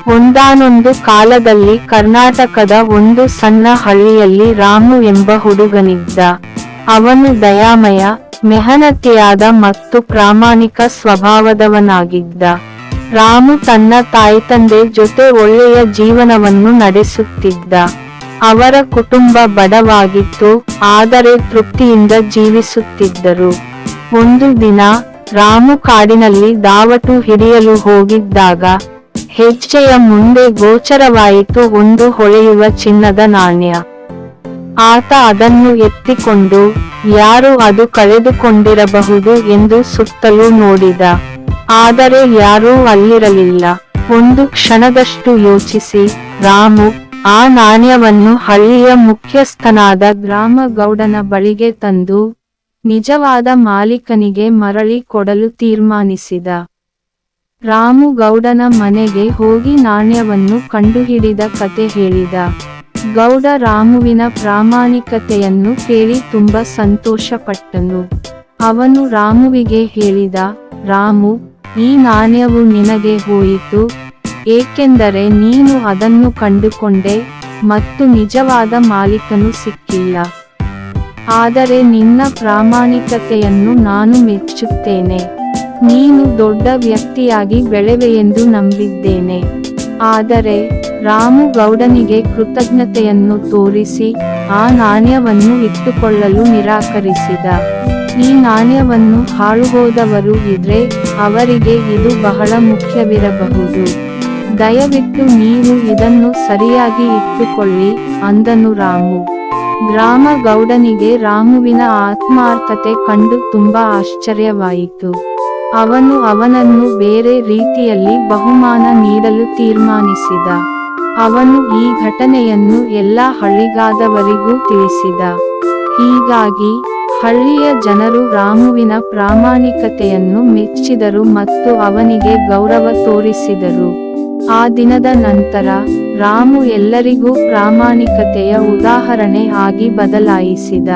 ಒಂದಾನೊಂದು ಕಾಲದಲ್ಲಿ ಕರ್ನಾಟಕದ ಒಂದು ಸಣ್ಣ ಹಳ್ಳಿಯಲ್ಲಿ ರಾಮು ಎಂಬ ಹುಡುಗನಿದ್ದ. ಅವನು ದಯಾಮಯ, ಮೆಹನತಿಯಾದ ಮತ್ತು ಪ್ರಾಮಾಣಿಕ ಸ್ವಭಾವದವನಾಗಿದ್ದ. ರಾಮು ತನ್ನ ತಾಯಿತಂದೆ ಜೊತೆ ಒಳ್ಳೆಯ ಜೀವನವನ್ನು ನಡೆಸುತ್ತಿದ್ದ. ಅವರ ಕುಟುಂಬ ಬಡವಾಗಿತ್ತು, ಆದರೆ ತೃಪ್ತಿಯಿಂದ ಜೀವಿಸುತ್ತಿದ್ದರು. ಒಂದು ದಿನ ರಾಮು ಕಾಡಿನಲ್ಲಿ ದಾವಟು ಹಿಡಿಯಲು ಹೋಗಿದ್ದಾಗ ಹೆಜ್ಜೆಯ ಮುಂದೆ ಗೋಚರವಾಯಿತು ಒಂದು ಹೊಳೆಯುವ ಚಿನ್ನದ ನಾಣ್ಯ. ಆತ ಅದನ್ನು ಎತ್ತಿಕೊಂಡು ಯಾರು ಅದು ಕಳೆದುಕೊಂಡಿರಬಹುದು ಎಂದು ಸುತ್ತಲೂ ನೋಡಿದ. ಆದರೆ ಯಾರೂ ಅಲ್ಲಿರಲಿಲ್ಲ. ಒಂದು ಕ್ಷಣದಷ್ಟು ಯೋಚಿಸಿ ರಾಮು ಆ ನಾಣ್ಯವನ್ನು ಹಳ್ಳಿಯ ಮುಖ್ಯಸ್ಥನಾದ ಗ್ರಾಮ ಗೌಡನ ಬಳಿಗೆ ತಂದು ನಿಜವಾದ ಮಾಲೀಕನಿಗೆ ಮರಳಿ ಕೊಡಲು ತೀರ್ಮಾನಿಸಿದ. ರಾಮು ಗೌಡನ ಮನೆಗೆ ಹೋಗಿ ನಾಣ್ಯವನ್ನು ಕಂಡುಹಿಡಿದ ಕತೆ ಹೇಳಿದ. ಗೌಡ ರಾಮುವಿನ ಪ್ರಾಮಾಣಿಕತೆಯನ್ನು ಕೇಳಿ ತುಂಬ ಸಂತೋಷಪಟ್ಟನು. ಅವನು ರಾಮುವಿಗೆ ಹೇಳಿದ, ರಾಮು, ಈ ನಾಣ್ಯವು ನಿನಗೆ ಹೋಯಿತು, ಏಕೆಂದರೆ ನೀನು ಅದನ್ನು ಕಂಡುಕೊಂಡೆ ಮತ್ತು ನಿಜವಾದ ಮಾಲೀಕನು ಸಿಕ್ಕಿಲ್ಲ. ಆದರೆ ನಿನ್ನ ಪ್ರಾಮಾಣಿಕತೆಯನ್ನು ನಾನು ಮೆಚ್ಚುತ್ತೇನೆ. ನೀನು ದೊಡ್ಡ ವ್ಯಕ್ತಿಯಾಗಿ ಬೆಳೆವೆಯೆಂದು ನಂಬಿದ್ದೇನೆ. ಆದರೆ ರಾಮು ಗೌಡನಿಗೆ ಕೃತಜ್ಞತೆಯನ್ನು ತೋರಿಸಿ ಆ ನಾಣ್ಯವನ್ನು ಇಟ್ಟುಕೊಳ್ಳಲು ನಿರಾಕರಿಸಿದ. ಈ ನಾಣ್ಯವನ್ನು ಹಾಳುಹೋದವರು ಇದ್ರೆ ಅವರಿಗೆ ಇದು ಬಹಳ ಮುಖ್ಯವಿರಬಹುದು. ದಯವಿಟ್ಟು ನೀವು ಇದನ್ನು ಸರಿಯಾಗಿ ಇಟ್ಟುಕೊಳ್ಳಿ ಅಂದನು ರಾಮು. ಗ್ರಾಮ ಗೌಡನಿಗೆ ರಾಮುವಿನ ಆತ್ಮಾರ್ಥತೆ ಕಂಡು ತುಂಬಾ ಆಶ್ಚರ್ಯವಾಯಿತು. ಅವನು ಅವನನ್ನು ಬೇರೆ ರೀತಿಯಲ್ಲಿ ಬಹುಮಾನ ನೀಡಲು ತೀರ್ಮಾನಿಸಿದ. ಅವನು ಈ ಘಟನೆಯನ್ನು ಎಲ್ಲ ಹಳ್ಳಿಗಾದವರಿಗೂ ತಿಳಿಸಿದ. ಹೀಗಾಗಿ ಹಳ್ಳಿಯ ಜನರು ರಾಮುವಿನ ಪ್ರಾಮಾಣಿಕತೆಯನ್ನು ಮೆಚ್ಚಿದರು ಮತ್ತು ಅವನಿಗೆ ಗೌರವ ತೋರಿಸಿದರು. ಆ ದಿನದ ನಂತರ ರಾಮು ಎಲ್ಲರಿಗೂ ಪ್ರಾಮಾಣಿಕತೆಯ ಉದಾಹರಣೆ ಆಗಿ ಬದಲಾಯಿಸಿದ.